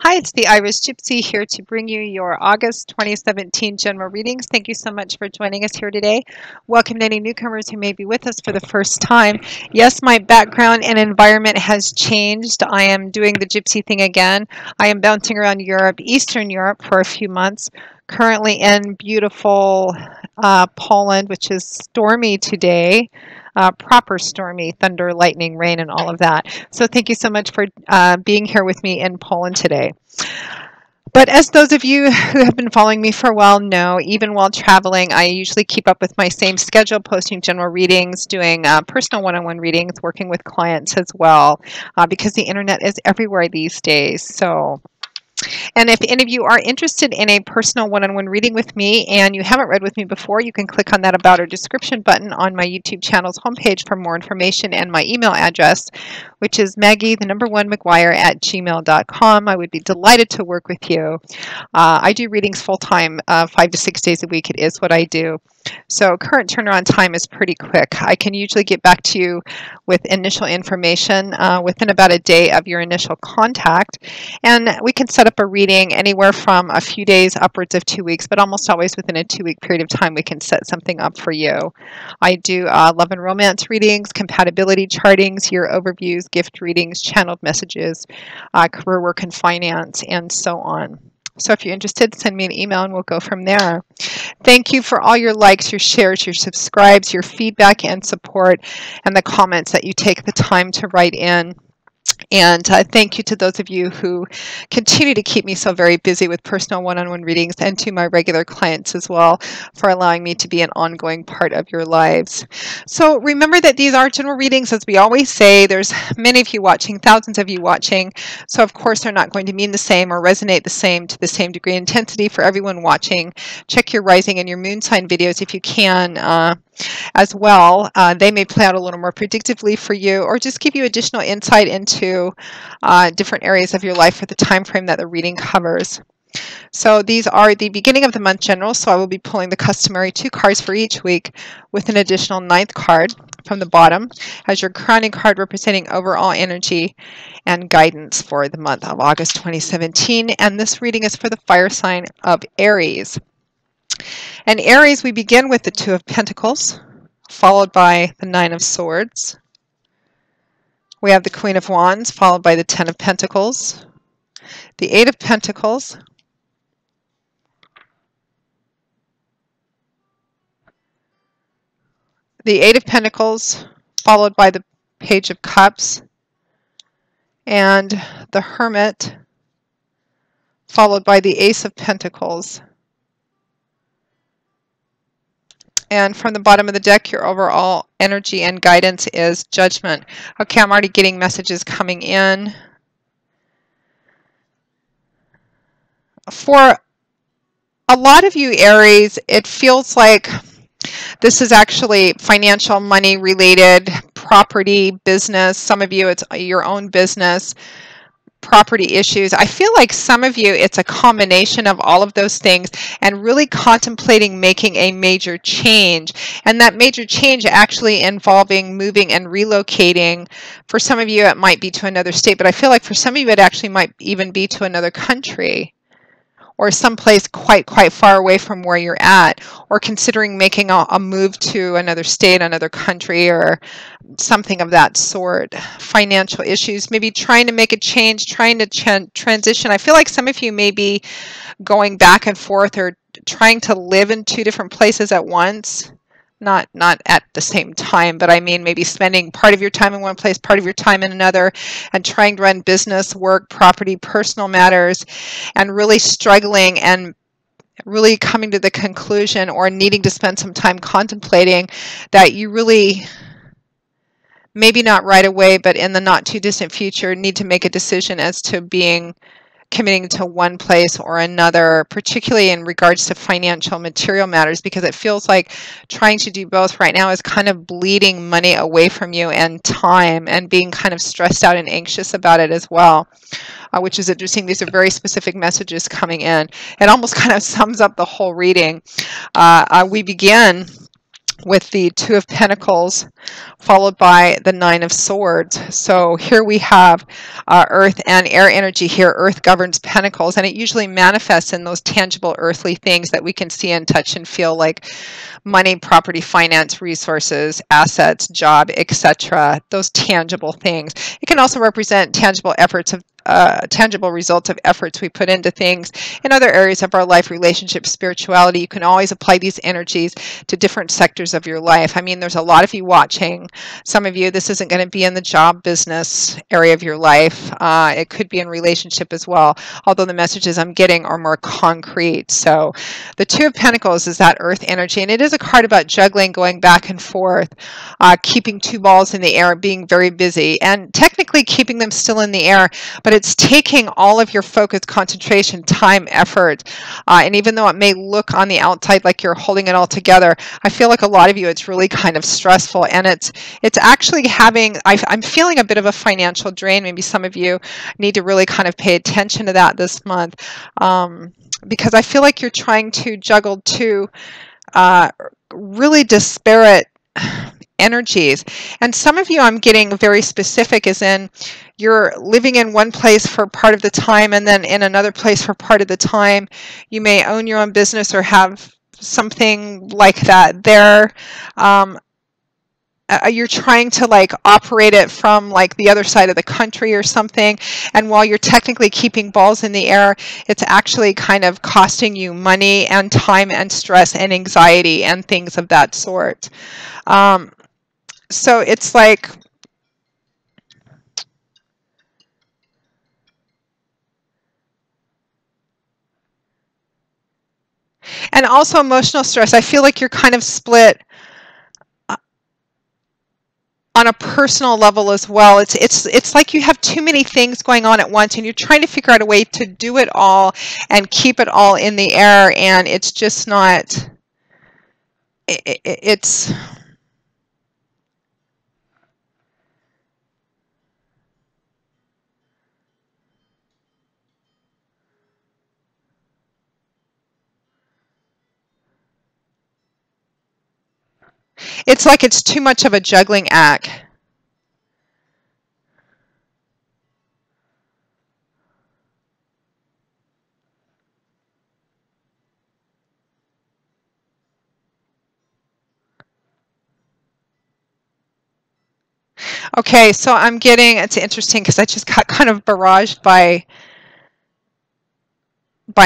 Hi, it's the Irish Gypsy here to bring you your August 2017 general readings. Thank you so much for joining us here today. Welcome to any newcomers who may be with us for the first time. Yes, my background and environment has changed. I am doing the Gypsy thing again. I am bouncing around Europe, Eastern Europe for a few months. Currently in beautiful Poland, which is stormy today. Proper stormy, thunder, lightning, rain, and all of that. So thank you so much for being here with me in Poland today. But as those of you who have been following me for a while know, even while traveling, I usually keep up with my same schedule, posting general readings, doing personal one-on-one readings, working with clients as well, because the internet is everywhere these days. And if any of you are interested in a personal one-on-one reading with me and you haven't read with me before, you can click on that About or Description button on my YouTube channel's homepage for more information and my email address, which is Maggie1McGuire@gmail.com. I would be delighted to work with you. I do readings full-time, 5 to 6 days a week. It is what I do. So current turnaround time is pretty quick. I can usually get back to you with initial information within about a day of your initial contact. And we can set up a reading anywhere from a few days upwards of 2 weeks, but almost always within a 2-week period of time we can set something up for you. I do love and romance readings, compatibility chartings, year overviews, gift readings, channeled messages, career work and finance, and so on. So if you're interested, send me an email and we'll go from there. Thank you for all your likes, your shares, your subscribes, your feedback and support, and the comments that you take the time to write in. And thank you to those of you who continue to keep me so very busy with personal one-on-one readings, and to my regular clients as well for allowing me to be an ongoing part of your lives. So remember that these are general readings, as we always say. There's many of you watching, thousands of you watching. So of course they're not going to mean the same or resonate the same to the same degree of intensity for everyone watching. Check your rising and your moon sign videos if you can. As well. They may play out a little more predictively for you, or just give you additional insight into different areas of your life for the time frame that the reading covers. So these are the beginning of the month general, so I will be pulling the customary 2 cards for each week with an additional 9th card from the bottom as your crowning card representing overall energy and guidance for the month of August 2017. And this reading is for the fire sign of Aries. And Aries, we begin with the 2 of Pentacles, followed by the 9 of Swords. We have the Queen of Wands, followed by the 10 of Pentacles, the 8 of Pentacles, the 8 of Pentacles, followed by the Page of Cups, and the Hermit, followed by the Ace of Pentacles. And from the bottom of the deck, your overall energy and guidance is Judgment. Okay, I'm already getting messages coming in. For a lot of you, Aries, it feels like this is actually financial, money related, property, business. Some of you, it's your own business. Property issues. I feel like some of you, it's a combination of all of those things, and really contemplating making a major change. And that major change actually involving moving and relocating. For some of you, it might be to another state, but I feel like for some of you, it actually might even be to another country, or someplace quite far away from where you're at, or considering making a move to another state, another country, or something of that sort. Financial issues, maybe trying to make a change, trying to transition. I feel like some of you may be going back and forth or trying to live in 2 different places at once. Not at the same time, but I mean maybe spending part of your time in one place, part of your time in another, and trying to run business, work, property, personal matters, and really struggling and really coming to the conclusion, or needing to spend some time contemplating, that you really, maybe not right away, but in the not too distant future, need to make a decision as to committing to one place or another, particularly in regards to financial material matters, because it feels like trying to do both right now is kind of bleeding money away from you and time, and being kind of stressed out and anxious about it as well, which is interesting. These are very specific messages coming in. It almost kind of sums up the whole reading. We begin with the Two of Pentacles followed by the Nine of Swords. So here we have earth and air energy here. Earth governs Pentacles, and it usually manifests in those tangible earthly things that we can see and touch and feel, like money, property, finance, resources, assets, job, etc. Those tangible things. It can also represent tangible efforts of tangible results of efforts we put into things in other areas of our life, relationships, spirituality. You can always apply these energies to different sectors of your life. I mean, there's a lot of you watching. Some of you, this isn't going to be in the job business area of your life. It could be in relationship as well, although the messages I'm getting are more concrete. So the Two of Pentacles is that earth energy, and it is a card about juggling, going back and forth, keeping two balls in the air, being very busy, and technically keeping them still in the air, but it's taking all of your focus, concentration, time, effort, and even though it may look on the outside like you're holding it all together, I feel like a lot of you, it's really kind of stressful, and it's actually having, I'm feeling a bit of a financial drain. Maybe some of you need to really kind of pay attention to that this month, because I feel like you're trying to juggle two really disparate energies. And some of you, I'm getting very specific, as in you're living in one place for part of the time and then in another place for part of the time. You may own your own business or have something like that there. You're trying to like operate it from like the other side of the country or something, and while you're technically keeping balls in the air, it's actually kind of costing you money and time and stress and anxiety and things of that sort. So it's like, and also emotional stress. I feel like you're kind of split on a personal level as well. It's like you have too many things going on at once, and you're trying to figure out a way to do it all and keep it all in the air, and it's just not. It's like it's too much of a juggling act. Okay, so I'm getting, it's interesting because I just got kind of barraged by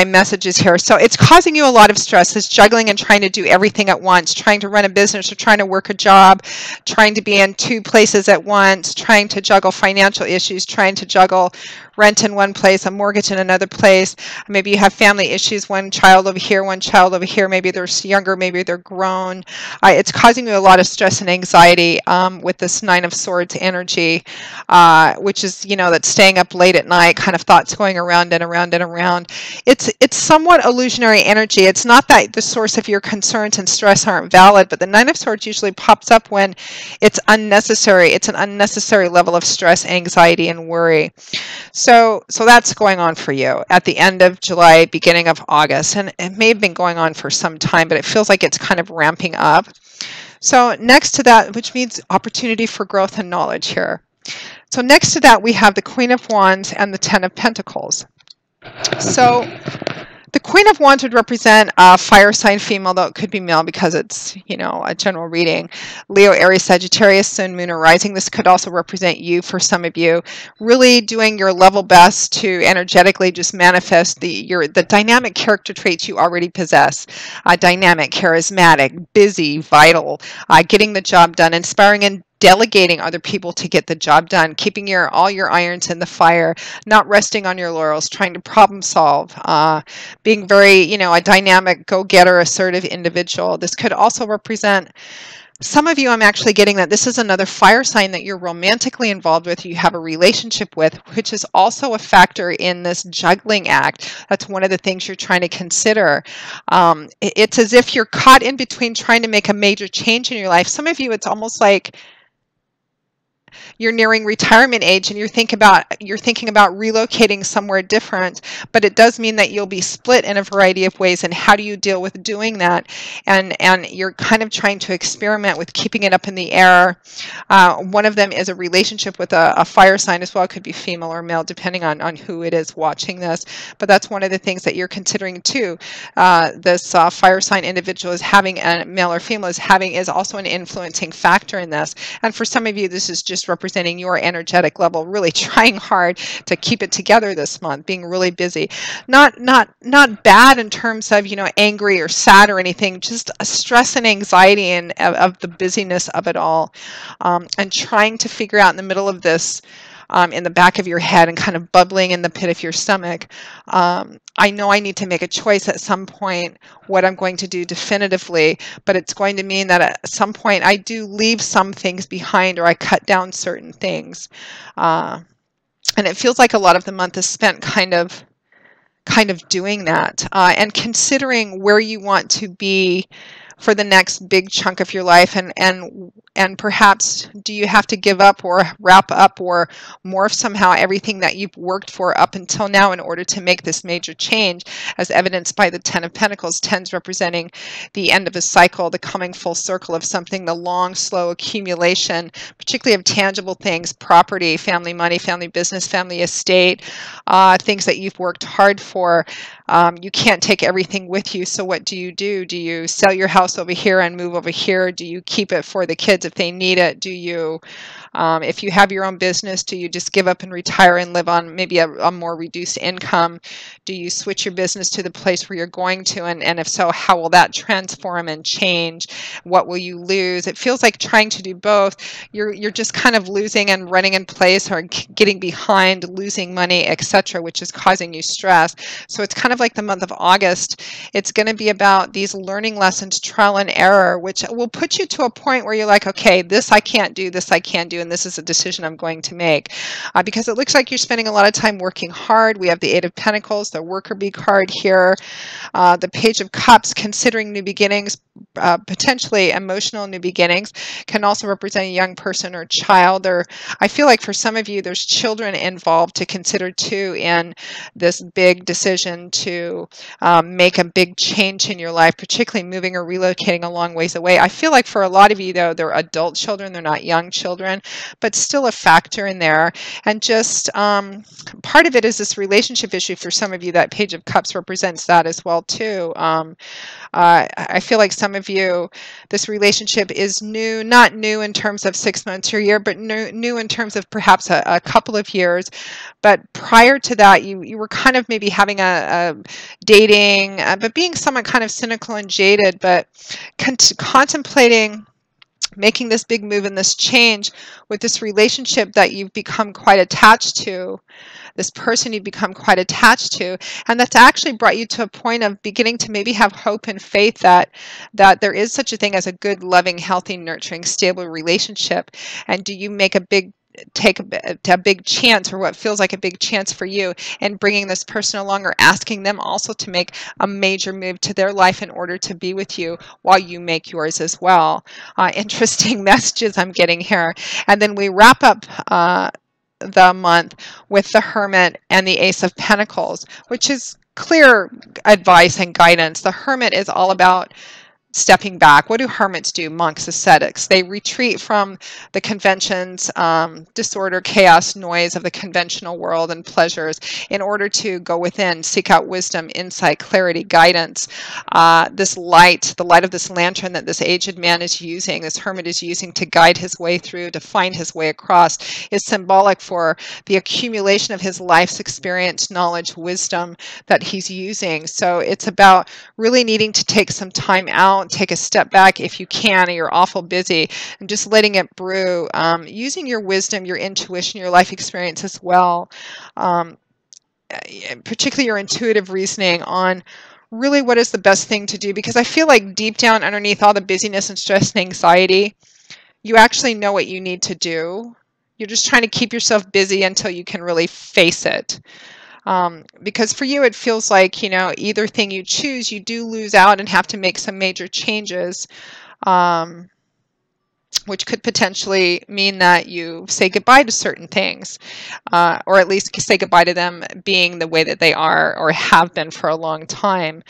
messages here. So it's causing you a lot of stress, this juggling and trying to do everything at once, trying to run a business or trying to work a job, trying to be in two places at once, trying to juggle financial issues, trying to juggle rent in one place, a mortgage in another place. Maybe you have family issues, one child over here, one child over here. Maybe they're younger, maybe they're grown. It's causing you a lot of stress and anxiety with this Nine of Swords energy, which is, that staying up late at night, kind of thoughts going around and around and around. It's somewhat illusionary energy. It's not that the source of your concerns and stress aren't valid, but the Nine of Swords usually pops up when it's unnecessary. It's an unnecessary level of stress, anxiety, and worry. So that's going on for you at the end of July, beginning of August, and it may have been going on for some time, but it feels like it's kind of ramping up. So next to that, which means opportunity for growth and knowledge here. So next to that, we have the Queen of Wands and the Ten of Pentacles. So the Queen of Wands would represent a fire sign female, though it could be male because it's, a general reading. Leo, Aries, Sagittarius, Sun, Moon, or Rising. This could also represent you for some of you. Really doing your level best to energetically just manifest the dynamic character traits you already possess. Dynamic, charismatic, busy, vital, getting the job done, inspiring and delegating other people to get the job done, keeping all your irons in the fire, not resting on your laurels, trying to problem solve, being very, a dynamic, go-getter, assertive individual. This could also represent some of you. I'm actually getting that this is another fire sign that you're romantically involved with, you have a relationship with, which is also a factor in this juggling act. That's one of the things you're trying to consider. It's as if you're caught in between trying to make a major change in your life. Some of you, it's almost like you're nearing retirement age and you're thinking about relocating somewhere different, but it does mean that you'll be split in a variety of ways. And how do you deal with doing that? And you're kind of trying to experiment with keeping it up in the air. One of them is a relationship with a fire sign as well. It could be female or male, depending on who it is watching this. But that's one of the things that you're considering too. This fire sign individual is having, a male or female is also an influencing factor in this. And for some of you, this is just representing your energetic level, really trying hard to keep it together this month, being really busy. Not bad in terms of, angry or sad or anything, just a stress and anxiety and of the busyness of it all. And trying to figure out in the middle of this, in the back of your head and kind of bubbling in the pit of your stomach, I know I need to make a choice at some point what I'm going to do definitively, but it's going to mean that at some point I do leave some things behind, or I cut down certain things. And it feels like a lot of the month is spent kind of doing that, and considering where you want to be for the next big chunk of your life, and perhaps do you have to give up or wrap up or morph somehow everything that you've worked for up until now in order to make this major change, as evidenced by the Ten of Pentacles, tens representing the end of a cycle, the coming full circle of something, the long, slow accumulation, particularly of tangible things, property, family money, family business, family estate, things that you've worked hard for. You can't take everything with you, so what do you do? Do you sell your house over here and move over here? Do you keep it for the kids if they need it? Do you, if you have your own business, do you just give up and retire and live on maybe a more reduced income? Do you switch your business to the place where you're going to? And if so, how will that transform and change? What will you lose? It feels like trying to do both. You're just kind of losing and running in place, or getting behind, losing money, etc., which is causing you stress. So it's kind of like the month of August. It's going to be about these learning lessons, trial and error, which will put you to a point where you're like, okay, this I can't do, this I can do, and this is a decision I'm going to make. Because it looks like you're spending a lot of time working hard. We have the Eight of Pentacles, the worker bee card here, the Page of Cups, considering new beginnings, potentially emotional new beginnings, can also represent a young person or child. Or I feel like for some of you, there's children involved to consider too in this big decision to make a big change in your life, particularly moving or relocating a long ways away. I feel like for a lot of you, though, they're adult children, they're not young children, but still a factor in there. And just part of it is this relationship issue for some of you. That Page of Cups represents that as well too. I feel like some of you, this relationship is new, not new in terms of 6 months or a year, but new in terms of perhaps a couple of years. But prior to that, you were kind of maybe having a dating, but being somewhat kind of cynical and jaded, but contemplating making this big move and this change with this relationship that you've become quite attached to, this person you've become quite attached to, and that's actually brought you to a point of beginning to maybe have hope and faith that there is such a thing as a good, loving, healthy, nurturing, stable relationship. And do you make take a big chance, or what feels like a big chance for you, in bringing this person along, or asking them also to make a major move to their life in order to be with you while you make yours as well? Interesting messages I'm getting here. And then we wrap up the month with the Hermit and the Ace of Pentacles, which is clear advice and guidance. The Hermit is all about stepping back. What do hermits do? Monks, ascetics. They retreat from the conventions, disorder, chaos, noise of the conventional world and pleasures in order to go within, seek out wisdom, insight, clarity, guidance. This light, the light of this lantern that this aged man is using, this hermit is using to guide his way through, to find his way across, is symbolic for the accumulation of his life's experience, knowledge, wisdom that he's using. So it's about really needing to take some time out, take a step back if you can, or you're awful busy, and just letting it brew, using your wisdom, your intuition, your life experience as well, particularly your intuitive reasoning on really what is the best thing to do. Because I feel like deep down underneath all the busyness and stress and anxiety, you actually know what you need to do. You're just trying to keep yourself busy until you can really face it. Because for you, it feels like, either thing you choose, you do lose out and have to make some major changes. which could potentially mean that you say goodbye to certain things, or at least say goodbye to them being the way that they are or have been for a long time.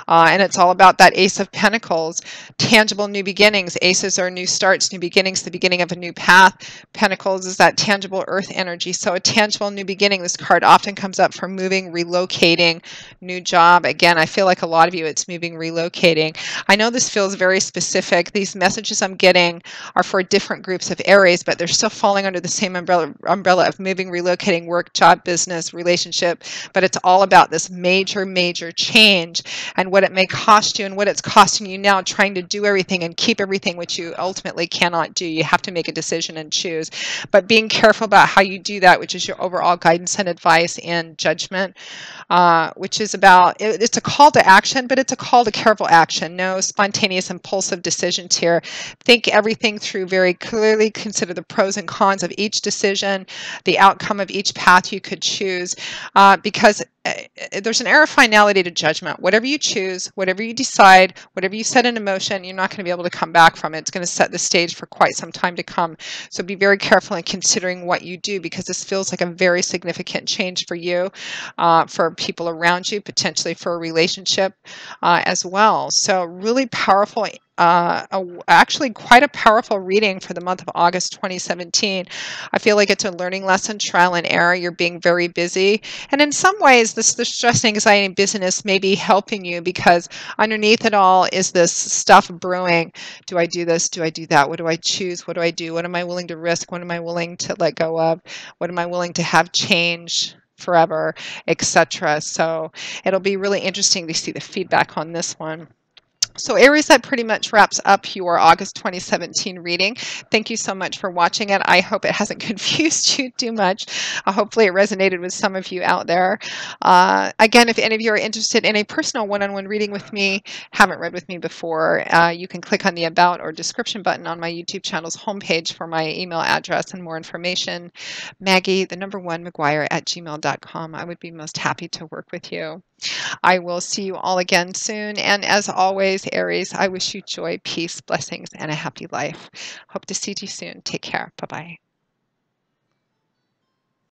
And it's all about that Ace of Pentacles, tangible new beginnings. Aces are new starts, new beginnings, the beginning of a new path. Pentacles is that tangible earth energy. So a tangible new beginning. This card often comes up for moving, relocating, new job. Again, I feel like a lot of you, it's moving, relocating. I know this feels very specific. These messages I'm getting are for different groups of Aries, but they're still falling under the same umbrella of moving, relocating, work, job, business, relationship. But it's all about this major change and what it may cost you and what it's costing you now trying to do everything and keep everything, which you ultimately cannot do. You have to make a decision and choose. But being careful about how you do that, which is your overall guidance and advice and judgment, which is about, it's a call to action, but it's a call to careful action. No spontaneous, impulsive decisions here. Think everything through very clearly. Consider the pros and cons of each decision, the outcome of each path you could choose, because there's an air of finality to judgment. Whatever you choose, whatever you decide, whatever you set in motion, you're not going to be able to come back from it. It's going to set the stage for quite some time to come. So be very careful in considering what you do, because this feels like a very significant change for you, for people around you, potentially for a relationship as well. So really powerful. Actually quite a powerful reading for the month of August 2017. I feel like it's a learning lesson, trial and error. You're being very busy. And in some ways, the stress, anxiety, and business may be helping you, because underneath it all is this stuff brewing. Do I do this? Do I do that? What do I choose? What do I do? What am I willing to risk? What am I willing to let go of? What am I willing to have change forever, etc. So it'll be really interesting to see the feedback on this one. So Aries, that pretty much wraps up your August 2017 reading. Thank you so much for watching it. I hope it hasn't confused you too much. Hopefully it resonated with some of you out there. Again, if any of you are interested in a personal one-on-one reading with me, haven't read with me before, you can click on the About or Description button on my YouTube channel's homepage for my email address and more information. Maggie, the number 1, McGuire at gmail.com. I would be most happy to work with you. I will see you all again soon. And as always, Aries, I wish you joy, peace, blessings, and a happy life. Hope to see you soon. Take care. Bye-bye.